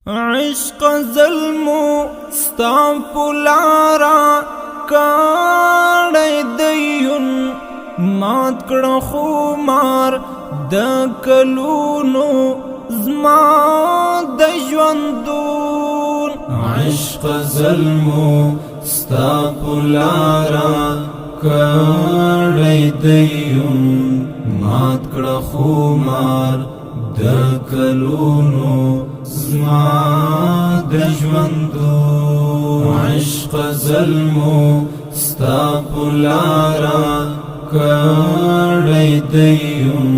عشق ظلمو ستا پلارا کاڑی دیون مات کڑا خومار دا کلونو زما دا جوندون عشق ظلمو ستا پلارا کاڑی دیون مات کڑا خومار دا کلونو زما د ژوندو عشق ظلمو ستا پلارا کړی دیون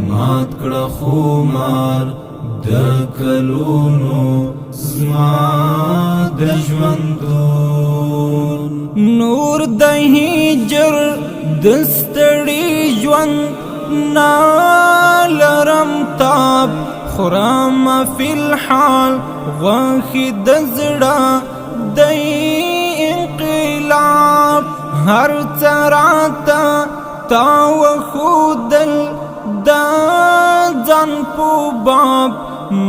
مات کړه خومار د کلونو زما د ژوندو نور د هجر د ستړي ژوند نالرم تاب خرام فی الحال غوخی دزڑا دی انقلاب ہر چراتا تاو خودل دا زن پو باب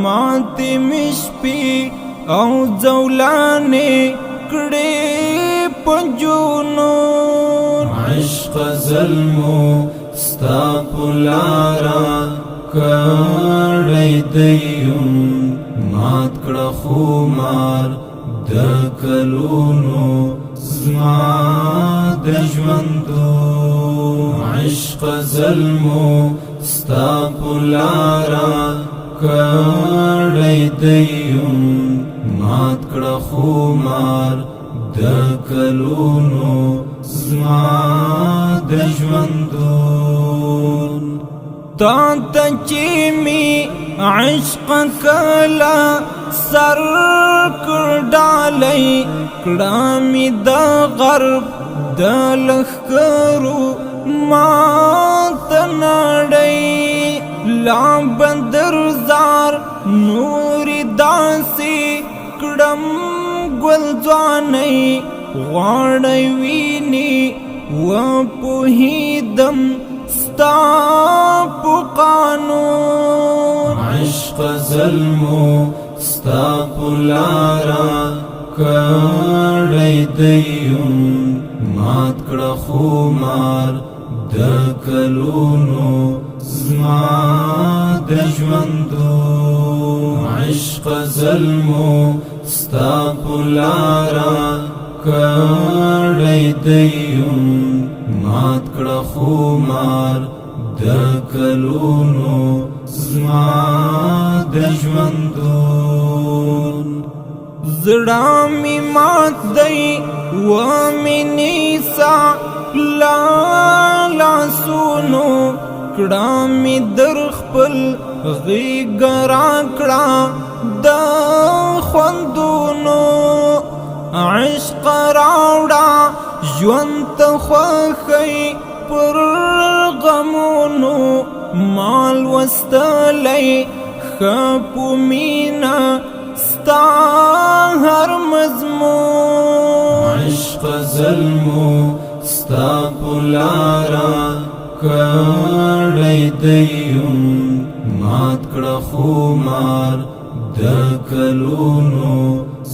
ماتی مشپی او زولانے کڑی پجونون عشق ظلمو ستا پلارا کړی دیون مات کړه خومار د کلونو زما د ژوندو عشق ظلمو ستا پلارا کړی دیون مات کړه خومار د کلونو زما د ژوندو تا چی می عشق کلا سر کر ڈالی کڑامی دا غرب دا لخکرو مات ناڑی لا بندر زار نوری داسی کڑم گلزوانی غاڑی وینی و پوہیدم ستا پو قانون عشق ظلمو ستا پلارا کړی دیون مات کړه خومار د کلونو زما د ژوندو عشق ظلمو ستا پلارا کړی دیون مات کړه خومار د کلونو زما د ژوندو زړه می مات دی و می نیسا لا سونو کړه می در خپل غیږ راکړه د خوندونو عشق راوړه ژوند ته خوښۍ پر غمونو مال وستلی ښه په مینه ستا هر مضمون عشق ظلمو ستا پلارا کړی دیون مات کړه خومار د کلونو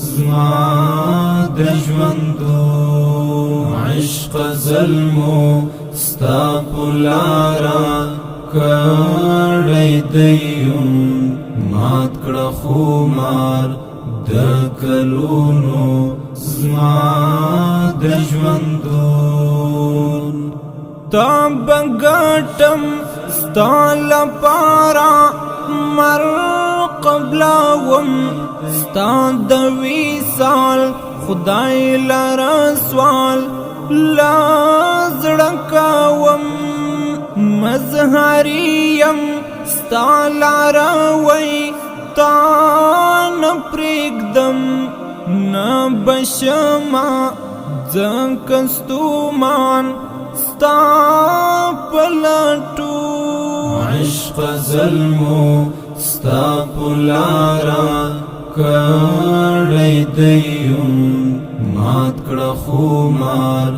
زما د ژوندو عشق ظلمو ستا پلارا کړی دیون مات کړه خومار د کلونو زما د ژوندو تا بغټم ستا لپاره مر قبلوم ستا د وصال خدای لره سوال لا زړه کوم مظهریم ستا لاره وی تا نه پرېږدم نه بشما ځکه ستومان ستا په لټون عشق ظلمو ستا پلارا کړی دیون مات کړه خومار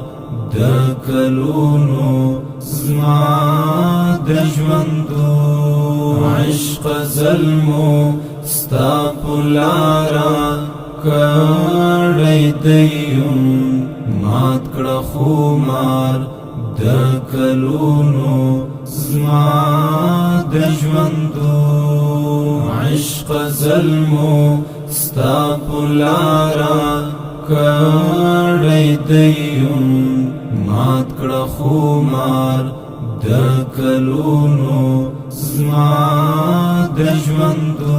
د کلونو زما د ژوندو عشق ظلمو ستا پلارا کړی دیم مات کړه خمار د کلونو زما د ژوندو عشق ظلمو ستا پلارا کړی دیم مات کړه خمار د کلونو زما د ژوندو